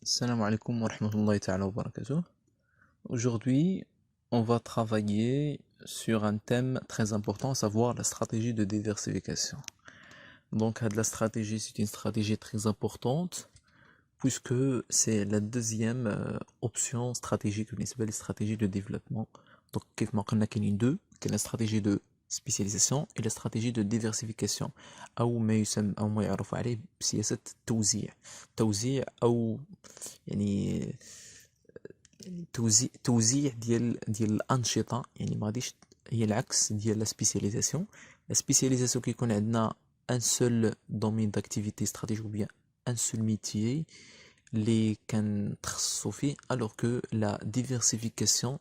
Salam alaikum wa rahmatullahi ta'ala wa barakatuh. Aujourd'hui, on va travailler sur un thème très important, à savoir la stratégie de diversification. Donc, la stratégie, c'est une stratégie très importante, puisque c'est la deuxième option stratégique, une belle stratégie de développement. Donc, كيف ما قلنا كاينين deux, كاين la stratégie de spécialisation et la stratégie de diversification أو ما يسمى أو ما يعرف عليه بسياسة توزيع أو يعني توزيع ديال الانشطه، يعني ما غاديش هي العكس ديال لا سبيسياليزاسيون. لا سبيسياليزاسيون كيكون عندنا ان سول دومين داكتيفيتي استراتيجي ou bien un seul métier اللي كنتخصصوا فيه، alors que la diversification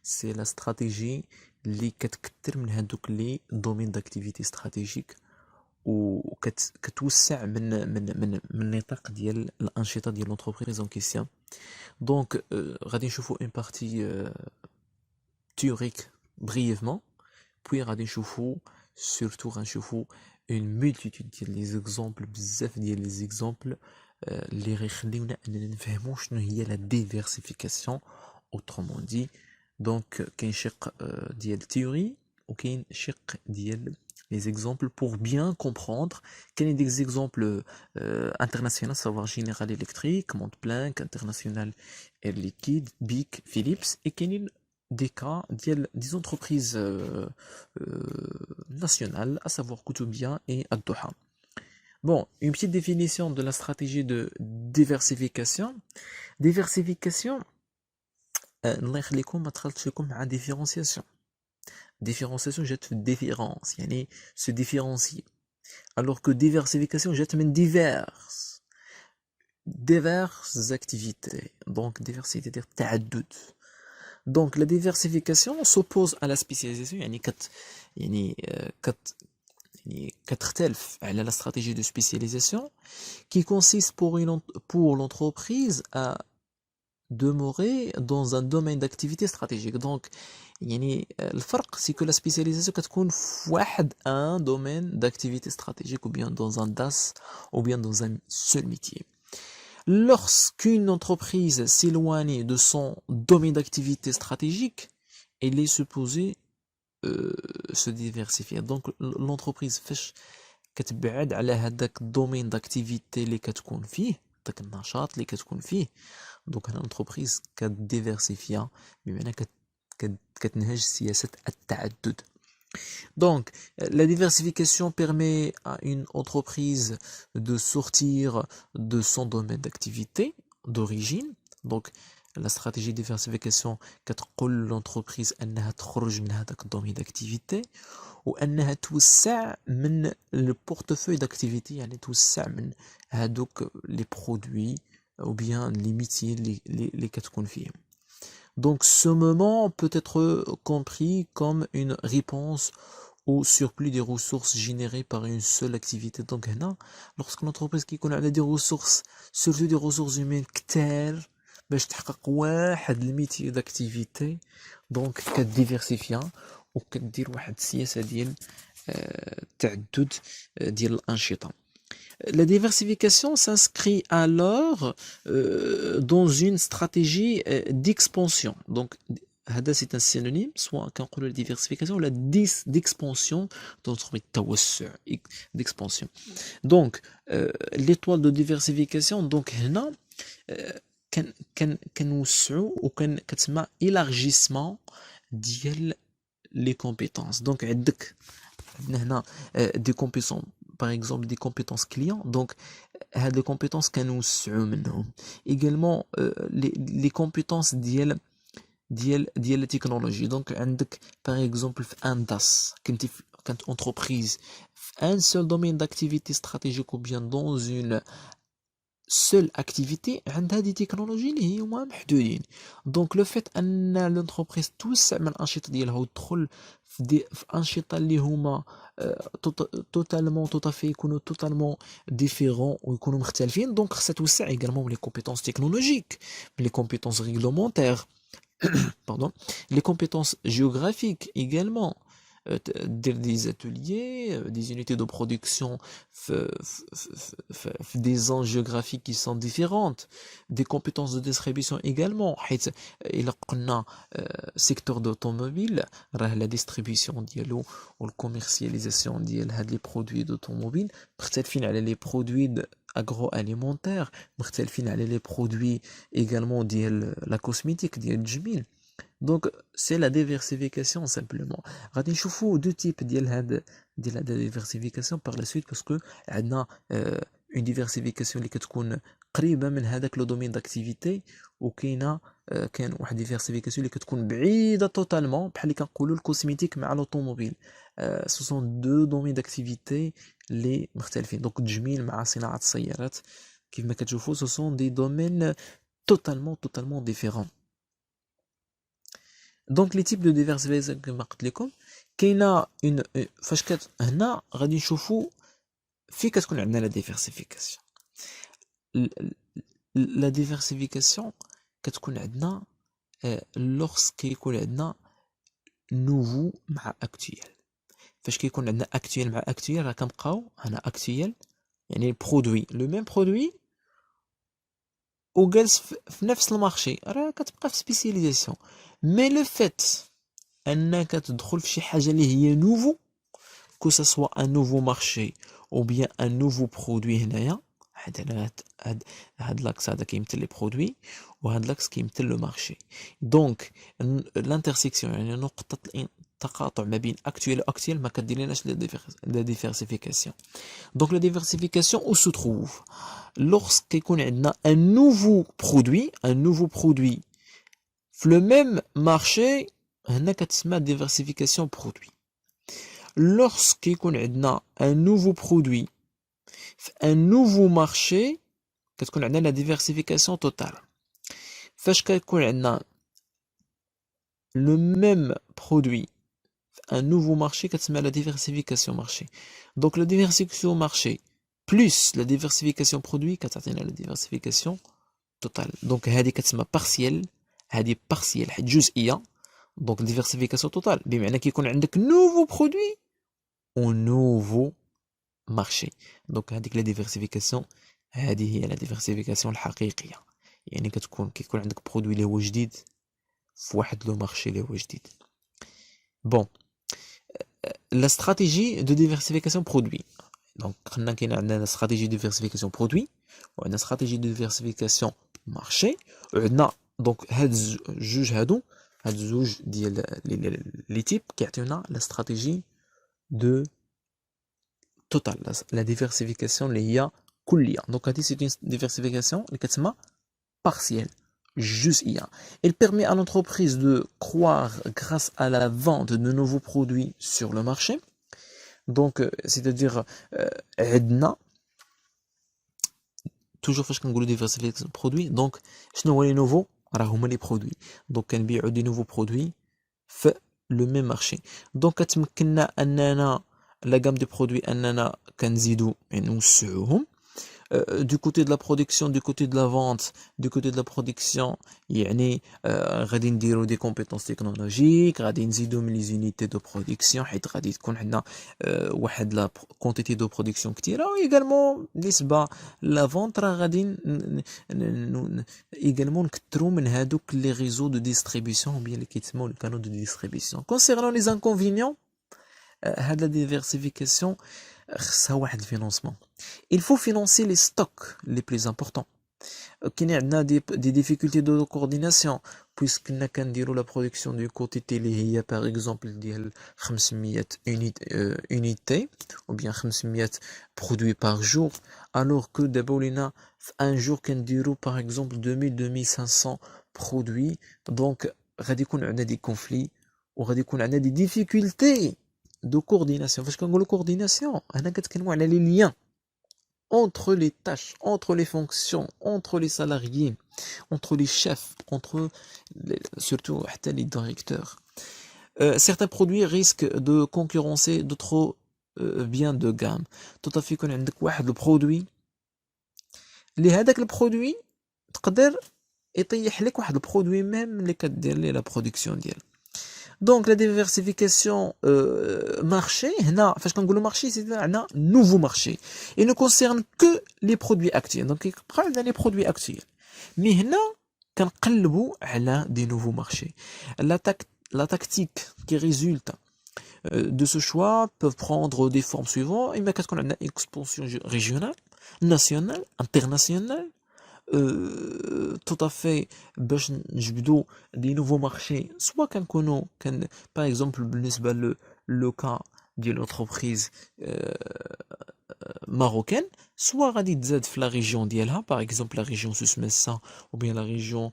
c'est la stratégie اللي كتكثر من هذوك لي دومين داكتيفيتي استراتيجيك وكتوسع من النطاق ديال الانشطه ديال لونتربريز اون كيسيون. دونك غادي نشوفوا اون بارتي théorique brièvement, puis غادي نشوفوا surtout غنشوفوا une multitude ديال لي زيكزامبل، بزاف ديال لي زيكزامبل اللي غيخليونا اننا نفهموا شنو هي لا ديفيرسيفيكاسيون autrement dit. دونك كاين شق ديال التيوري وكاين شق ديال les exemples pour bien comprendre. Quel est des exemples internationaux, savoir General Electric, Mont-Blanc, International Air Liquide, BIC, Philips, et quel est des cas des entreprises nationales, à savoir Koutoubia et Ad-Doha. Bon, une petite définition de la stratégie de diversification. Diversification, الله يخليكم ما دخلتش لكم مع différenciation. Différenciation جات différence يعني se différencier, alors que diversification جات من diverses activités. Donc diversité c'est-à-dire تعدد. Donc la diversification s'oppose à la spécialisation, يعني كتختلف على la stratégie de spécialisation qui consiste pour l'entreprise à demeurer dans un domaine d'activité stratégique. Donc يعني الفرق c'est que la spécialisation كتكون في واحد un domaine d'activité stratégique ou bien dans un DAS ou bien dans un seul métier. Lorsqu'une entreprise s'éloigne de son domaine d'activité stratégique, elle est supposée se diversifier. Donc l'entreprise فاش كتبعد على هذاك الدومين داكتيفيتي اللي كتكون فيه، داك النشاط اللي كتكون فيه، دونك هنا l'entreprise كتديفيرسيفيا بمعنى كتنهج سياسة التعدد. Donc, la diversification permet à une entreprise de sortir de son domaine d'activité d'origine. Donc, la stratégie de diversification كتقول l'entreprise أنها تخرج من هذاك الدومين d'activité وأنها توسع من le portefeuille d'activité، يعني توسع من هذوك les produits ou bien les métiers اللي كتكون فيهم. Donc ce moment peut être compris comme une réponse au surplus des ressources générées par une seule activité. Donc هنا lorsque l'entreprise كيكون عندها des ressources, surtout des ressources humaines كتار باش تحقق واحد الميتي d'activité، donc كتديفيرسيفيا وكدير واحد السياسة ديال التعدد ديال الأنشطة. La diversification s'inscrit alors dans une stratégie d'expansion. Donc, c'est un synonyme, soit quand on parle de diversification, la d'expansion, d'expansion. Donc, l'étoile de diversification, donc, هنا كنوسعوا وكتسمى élargissement ديال les compétences. Donc, عندنا هنا des compétences, par exemple des compétences clients, donc les compétences كنوسعوا منهم. Également les compétences ديال la technologie. Donc عندك par exemple في un DAS كانت entreprise في un seul domaine d'activité stratégique ou bien dans une seule activité عندها دي تكنولوجي اللي هما محدودين. دونك لو فيت ان لونتربريز توسع من الانشطه ديالها وتدخل في انشطه اللي هما توتالمون توتافي يكونوا توتالمون ديفيرون ويكونوا مختلفين، دونك خصها توسع ايغالمون لي كومبيتونس تكنولوجيك، لي كومبيتونس ريغلومونتير pardon, les compétences géographiques également. des ateliers, des unités de production, des zones géographiques qui sont différentes, des compétences de distribution également. حيث إلا قلنا secteur d'automobile, راه la distribution ديالو والcommercialisation ديال هاد les produits d'automobile مختلفين على les produits agroalimentaires, مختلفين على les produits également ديال la cosmétique ديال التجميل. Donc c'est la diversification simplement. غادي نشوفوا deux types ديال هاد diversification par la suite parce que عندنا une diversification اللي كتكون قريبه من هذاك لو دومين داكتيفيتي وكاينه كاين واحد diversification اللي كتكون بعيده توتالمون بحال اللي كنقولوا الكوسميتيك مع لوطوموبيل. سو سون دو دومين داكتيفيتي اللي مختلفين. دونك التجميل مع صناعه السيارات كيف ما كتشوفوا سو سون دي دومين totalement différents. دونك لي تيب دو ديفيرسيفيكاسيون كما قلت لكم كاينه اون فاش هنا غادي نشوفوا في كتكون عندنا لا ديفيرسيفيكاسيون. لا ديفيرسيفيكاسيون كتكون عندنا لوغس كيكون عندنا نوفو مع اكتويل. فاش كيكون عندنا اكتويل مع اكتويل راه كنبقاو هنا اكتويل يعني برودوي لو ميم برودوي وجالس في نفس المارشي راه كتبقى في سبيسياليزاسيون. مي لو فيت انك تدخل في شي حاجه اللي هي نوفو كو سا سوا ان نوفو مارشي او بيان ان نوفو برودوي هنايا هاد لاكس هذا كيمثل لي برودوي وهاد لاكس كيمثل لو مارشي. دونك الانترسيكسيون يعني نقطه التقاطع ما بين اكتويل واكتويل ما كديرلناش لا ديفيرسيفيكاسيون. دونك لا ديفيرسيفيكاسيون او سو تروف lorsque كيكون عندنا un nouveau produit في le même marché هنا كتسمى diversification produit. lorsque كيكون عندنا un nouveau produit في un nouveau marché كتكون عندنا la diversification totale. فاش كيكون عندنا le même produit في un nouveau marché كتسمى la diversification marché. donc la diversification marché plus la diversification produit كتعطينا la diversification totale. donc هذه كتسمى partielle هذه partielle حيت جزئيه. donc diversification totale بمعنى كيكون عندك nouveau produit و nouveau marché. donc هذيك la diversification هذه هي la diversification الحقيقيه. يعني كيكون عندك برودوي اللي هو جديد في واحد لو مارشي اللي هو جديد. bon la stratégie de diversification produit. donc قلنا كاين عندنا stratégie de diversification produit وعندنا stratégie de diversification marché وعندنا دونك هاد الزوج ديال لي تيب كيعطيونا لا استراتيجي دو توتال لا ديفيرسيفيكاسيون اللي هي كليه. دونك هادي سي اون ديفيرسيفيكاسيون اللي كتسمى partielle جزئيه. elle permet à l'entreprise de croire grâce à la vente de nouveaux produits sur le marché. donc c'est-à-dire عندنا toujours فاش كنقولوا ديفيرسيفيكاسيون برودوي دونك شنو هو لي نوفو راه هما لي برودوي. دونك كنبيعوا دي نوفو برودوي في لو ميم مارشي. دونك كتمكننا اننا لا غام دي برودوي اننا كنزيدوا نوسعوهم. du côté de la production, du côté de la vente, du côté de la production يعني غادي نديرو دي compétences technologiques غادي نزيدو من لي زونيتي دو برودكسيون حيت غادي تكون عندنا واحد لا كونتيتي دو برودكسيون كثيره و ايغالمون بالنسبه لا فونت راه غادي ايغالمون نكثروا من هادوك لي ريزو دو ديستريبيسيون بيان اللي كيتسموا لي كانو دو ديستريبيسيون. concernant les inconvénients هاد لا ديفيرسيفيكاسيون خصها واحد الفينونسمون. il faut financer les stocks les plus importants. كاين عندنا دي ديفيكولتي دو كورديناسيون بويسك كنا كنديروا لا برودكسيون دو كوتيتي اللي هي باغ اكزومبل ديال 500 اونيتي او بيان 500 برودوي باغ جور الوغ كو دابا ولينا في ان جور كنديروا باغ اكزومبل 2500 برودوي. دونك غادي يكون عندنا دي كونفلي وغادي يكون عندنا دي ديفيكولتي دو كورديناسيون. فاش كنقولوا كورديناسيون هنا كتكلموا على لي ليان entre les tâches, entre les fonctions, entre les salariés, entre les chefs, surtout les directeurs. Certains produits risquent de concurrencer d'autres biens de gamme. Tout à fait qu'on a un produit اللي هذاك البرودوي تقدر يطيح لك واحد البرودوي ميم اللي كدير ليه لا برودكسيون ديال. Donc la diversification marché, هنا فاش كنقولوا marché c'est un nouveau marché. Il ne concerne que les produits actuels. Donc يبقى عندنا les produits actuels. Mais هنا كنقلبوا على des nouveaux marchés. La tactique qui résulte de ce choix peuvent prendre des formes suivantes. Il y a une expansion régionale, nationale, internationale. Tout à fait باش نجبدوا des nouveaux marchés soit كنكونوا par exemple بالنسبه le cas ديال l'entreprise marocaine soit غادي تزاد في la région ديالها par exemple la région Souss-Messa ou bien la région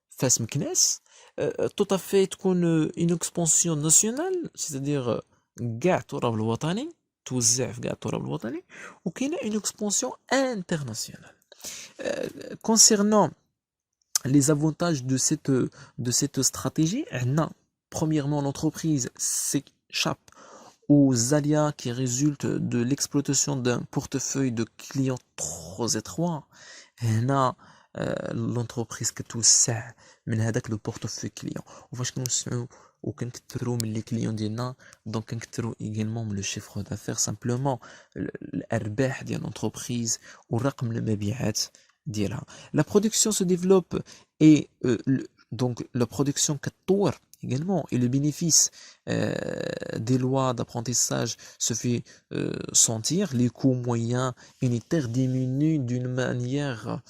فاس مكناس tout à fait تكون une expansion nationale c'est-à-dire كاع التراب الوطني توزع في كاع التراب الوطني وكاينه une expansion internationale. Concernant les avantages de cette stratégie, premièrement, l'entreprise s'échappe aux aléas qui résultent de l'exploitation d'un portefeuille de clients trop étroit. L'entreprise كتوسع من هذاك لو بورتفوي كليون وفاش كنوسعوا وكنكثروا من لي كليون ديالنا دونك كنكثروا également من لو شيفر دافير سامبلومون الارباح ديال l'entreprise ورقم المبيعات ديالها. La production se développe et donc la production كتطور également et le bénéfice des lois d'apprentissage se fait sentir. Les coûts moyens unitaires diminuent d'une manière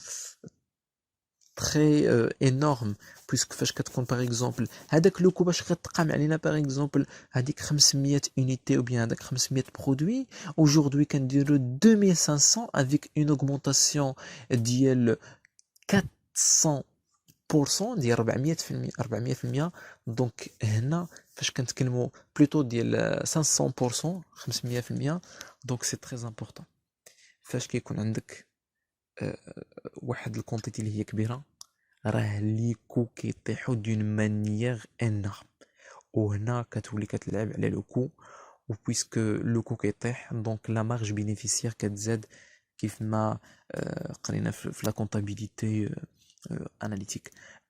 très énorme puisque فاش كتكون par exemple هذاك لو كو باش كتقام علينا par exemple هذيك 500 unités ou bien هذاك 500 produits aujourd'hui كنديروا 2500 avec une augmentation ديال 400% ديال 400% دونك هنا فاش كنتكلموا بلوتو ديال 500% 500% دونك سي تري امبورطون. فاش كيكون عندك واحد الكونتيتي اللي هي كبيره راه لي كو كيطيحوا دون مانيير انورم وهنا كتولي كتلعب على لو كو وبويسك لو كو كيطيح دونك لا مارج بينيفيسيير كتزاد كيف ما قرينا في لا كونطابيليتي analytique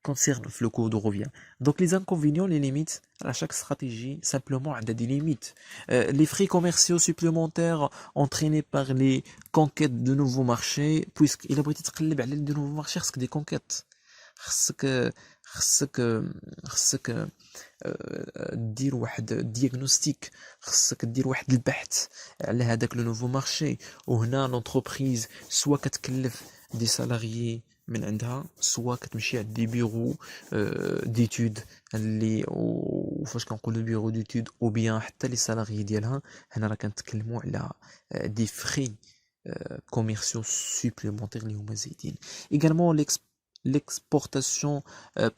concerne le coût de revient. Donc les inconvénients, les limites, à chaque stratégie, simplement a des limites. Les frais commerciaux supplémentaires entraînés par les conquêtes de nouveaux marchés, puisqu'il a besoin de nouveaux marchés, c'est des conquêtes. خصك دير واحد دياغنوستيك خصك دير واحد البحث على هذاك لو نوفو مارشي وهنا لونتربريز سوا كتكلف دي سالاريي من عندها سوا كتمشي عند دي بيرو ديتود اللي وفاش كنقولوا بيرو ديتود او بيان حتى لي سالاريي ديالها هنا راه كنتكلموا على دي فري commerciaux supplémentaires اللي هما زايدين. également l'exportation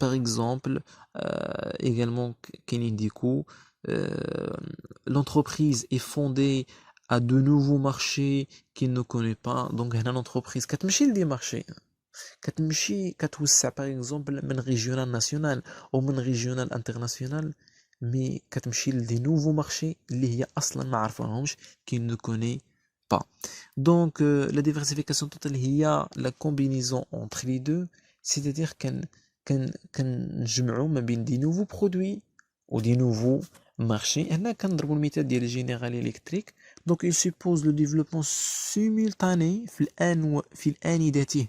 par exemple également كاينين دي كو l'entreprise est fondée à de nouveaux marchés qu'il ne connaît pas donc هنا l'entreprise كتمشي لدي مارشي كتمشي كتوسع par exemple من ريجيونال ناسيونال او من ريجيونال انترناسيونال مي كتمشي لدي نوفو مارشي اللي هي اصلا ما عارفاهمش qu'il ne connaît pas. Donc la diversification totale هي la combinaison entre les deux c'est-à-dire كنجمعوا ما بين دي نوفو برودوي و دي نوفو marché. هنا كنضربوا المثال ديال جينيرال الكتريك دونك il suppose le développement simultané في الآن ذاته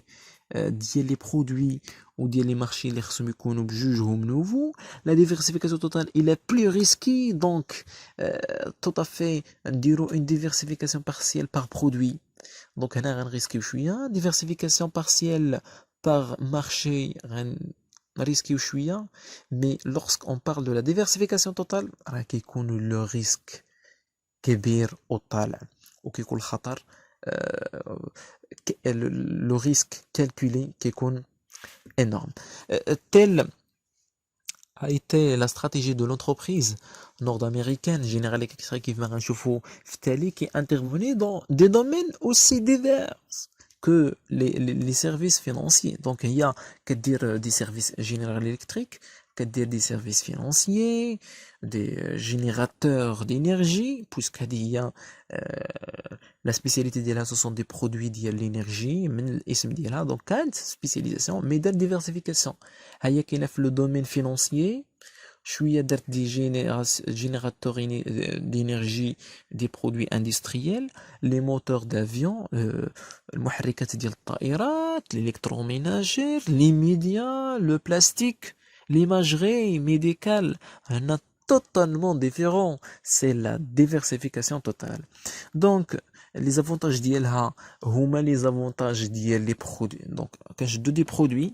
ديال لي برودوي وديال لي مارشي اللي خصهم يكونوا بجوجهم نوفو. لا ديفيرسيفيكاسيون توتال الى بلو ريسكي دونك تو افي نديرو اون ديفيرسيفيكاسيون بارسيال بار برودوي دونك هنا غنريسكيو شويه ديفيرسيفيكاسيون بارسيال بار مارشي غنريسكيو شويه مي لورسك اون بارل دو لا ديفيرسيفيكاسيون توتال راه كيكون لو ريسك كبير وطالع وكيكون الخطر le risque calculé qui est énorme. Telle a été la stratégie de l'entreprise nord-américaine General Electric qui intervenait dans des domaines aussi divers que les services financiers. Donc il y a des services General Electric كدير des services financiers, des générateurs d'énergie, puisque هذه هي la spécialité ديالها ce sont des produits ديال l'énergie من الاسم ديالها. donc كانت spécialisation mais دار diversification. هي كاينه في le domaine financier, شويه درت دي générateurs d'énergie, des produits industriels, les moteurs d'avion, المحركات ديال الطائرات, l'électroménager, les médias, le plastique, l'imagerie médicale. On a totalement différent, c'est la diversification totale. donc les avantages ديالها هما les avantages ديال les produits. donc كنشدو دي produits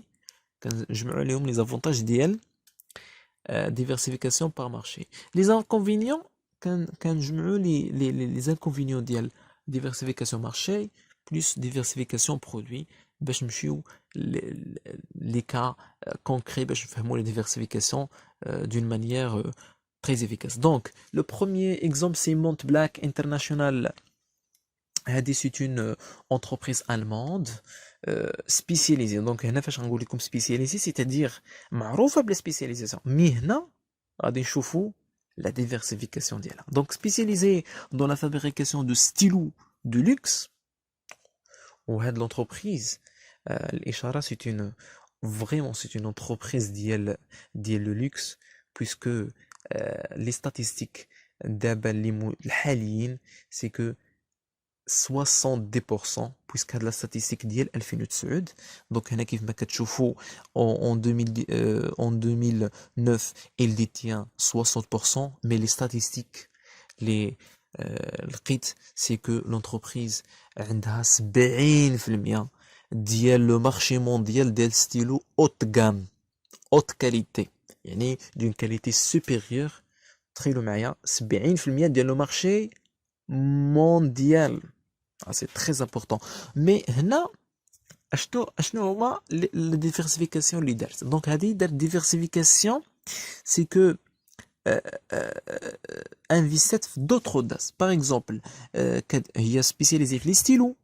كنجمعوا عليهم les avantages ديال diversification par marché. Les inconvénients, quand je me les inconvénients de diversification marché plus diversification produit, باش نمشيو les cas concrets باش نفهموا les diversifications d'une manière très efficace. donc le premier exemple c'est Montblanc International. C'est une entreprise allemande spécialisée. donc هنا فاش غنقول لكم spécialisée c'est-à-dire معروفه بلا spécialisation, mais هنا غادي نشوفوا la diversification ديالها. donc spécialisée dans la fabrication de stylos de luxe. وهاد l'entreprise الإشارة c'est une vraiment c'est une entreprise ديال le luxe, puisque les statistiques دابا اللي الحاليين c'est que 70%, puisque la statistique ديال 2009. donc هنا كيف ما كتشوفوا en 2009 il détient 60%, mais les statistiques لقيت c'est que l'entreprise عندها 70% ديال le marché mondial ديال stylo haute gamme, haute qualité, يعني d'une qualité supérieure. تخيلوا معايا 70% ديال le marché mondial. c'est très important. mais هنا اشنو هما la diversification اللي دارت. donc هذه دارت diversification c'est que investit في d'autres DAS. par exemple هي spécialisée في les stylos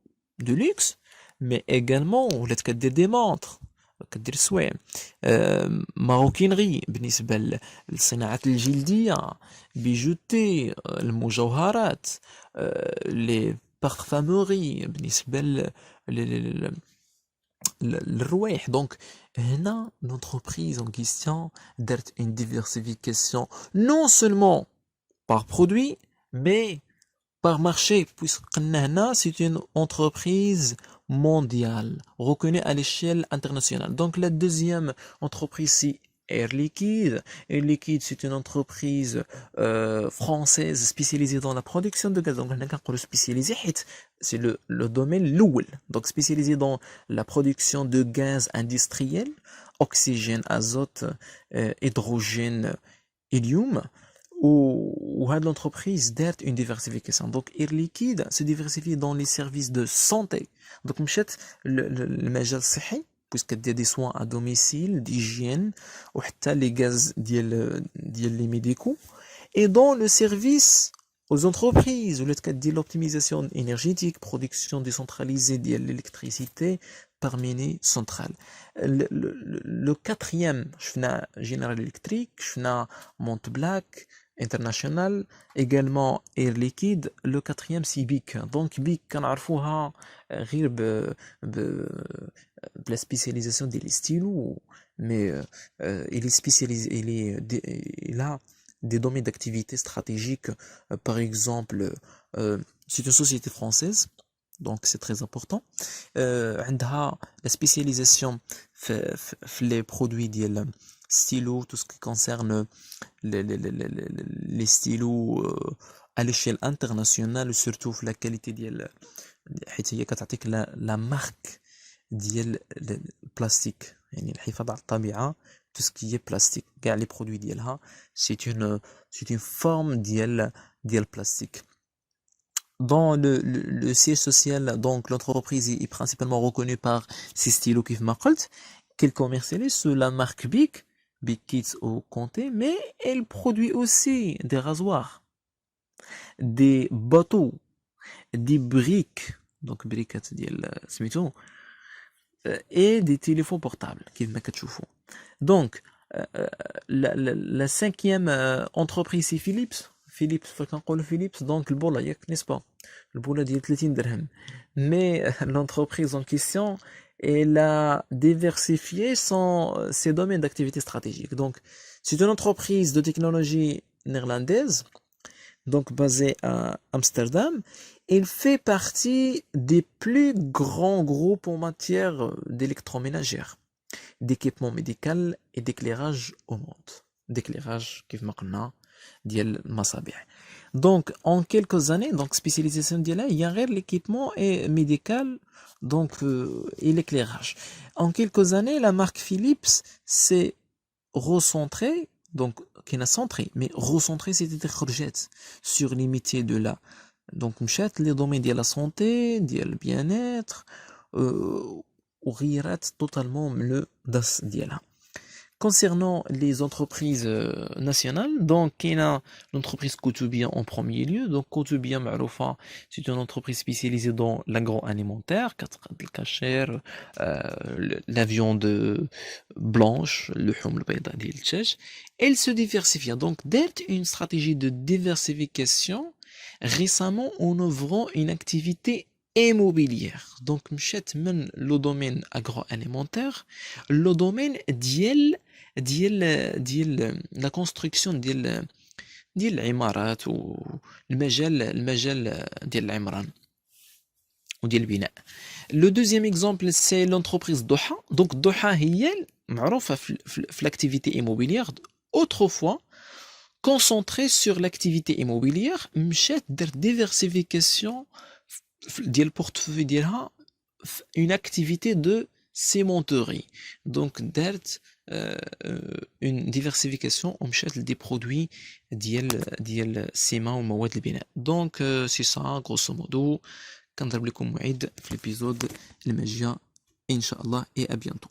de luxe, mais également ولات كدير des montres, كدير سوايع, ماروكينري بالنسبه للصناعات الجلديه, بيجوتي, المجوهرات, les parfumerie بالنسبة للروايح. donc هنا l'entreprise en question دارت une diversification non seulement par produit mais par marché, puisque قلنا هنا c'est une entreprise mondiale reconnue à l'échelle internationale. donc la deuxième entreprise c'est Air Liquide. Air Liquide c'est une entreprise française spécialisée dans la production de gaz. donc هنا كنقولوا spécialisée حيت c'est le domaine الأول. donc spécialisée dans la production de gaz industriel, oxygène, azote, hydrogène, hélium. وهاد l'entreprise دارت une diversification. donc Air Liquide se diversifie dans les services de santé. donc مشات المجال الصحي, puisque دير des soins à domicile, d'hygiène, ou حتى les gaz ديال les médicaux, et dans le service aux entreprises, ولات كدير l'optimisation énergétique, production décentralisée de l'électricité par mini centrale. le quatrième, شفنا General Electric, شفنا Montblanc International, également Air Liquide. le quatrième c'est BIC. donc BIC كنعرفوها غير la spécialisation des stylos, mais il est spécialisé, il a des domaines d'activité stratégiques. par exemple c'est une société française, donc c'est très important. عندها la spécialisation في les produits ديال stylos, tout ce qui concerne les stylos à l'échelle internationale, surtout في la qualité ديال, حيت هي كتعطيك la marque ديال البلاستيك, يعني الحفاظ على الطبيعة, tout ce qui est plastique, كاع les produits ديالها c'est une forme ديال plastique. dans le siège social, donc l'entreprise est principalement reconnue par ses stylos كيف ما قلت, qu'elle commercialise sous la marque BIC, Big Kids au Comté, mais elle produit aussi des rasoirs, des bateaux, des briques, donc briquettes ديال سميتو, et des téléphones portables كيف ما كتشوفوا. donc la cinquième entreprise c'est Philips. Philips, فكنقولوا Philips donc البولة ياك n'est-ce pas? البولة ديال 30 درهم. Mais l'entreprise en question, elle a diversifié ses domaines d'activité stratégique. Donc, c'est une entreprise de technologie néerlandaise, donc basée à Amsterdam. Elle fait partie des plus grands groupes en matière d'électroménager, d'équipement médical et d'éclairage au monde. D'éclairage, كيف ما قلنا, ديال المصابيح. Donc, en quelques années, donc spécialisation ديالها هي غير l'équipement et médical, donc et l'éclairage. En quelques années, la marque Philips s'est recentrée, donc qui n'a centré, mais recentrée, c'était خرجت sur les métiers de la, donc مشات les domaines ديال la santé, ديال le bien-être, وغيرت totalement le das ديالها. Concernant les entreprises nationales, donc il y a l'entreprise Koutoubia en premier lieu. Donc Koutoubia معروفة, c'est une entreprise spécialisée dans l'agroalimentaire, la viande blanche, le حوم البيضاء ديال الدجاج. Elle se diversifie. Donc d'être une stratégie de diversification récemment en ouvrant une activité immobilière. Donc مشات من le domaine agroalimentaire, le domaine ديال la construction ديال العمارات والمجال ديال العمران وديال البناء. Le deuxième exemple, c'est l'entreprise Doha. Donc Doha هي معروفة في l'activité immobilière, autrefois concentrée sur l'activité immobilière, مشات درت diversification ديال البورتفوي ديالها une activité de cimenterie. Donc دارت une diversification ومشات des produits ديال السيما ومواد البناء. Donc c'est ça grosso modo. كنضرب لكم موعد في الابيزود الماجيه ان شاء الله et à bientôt.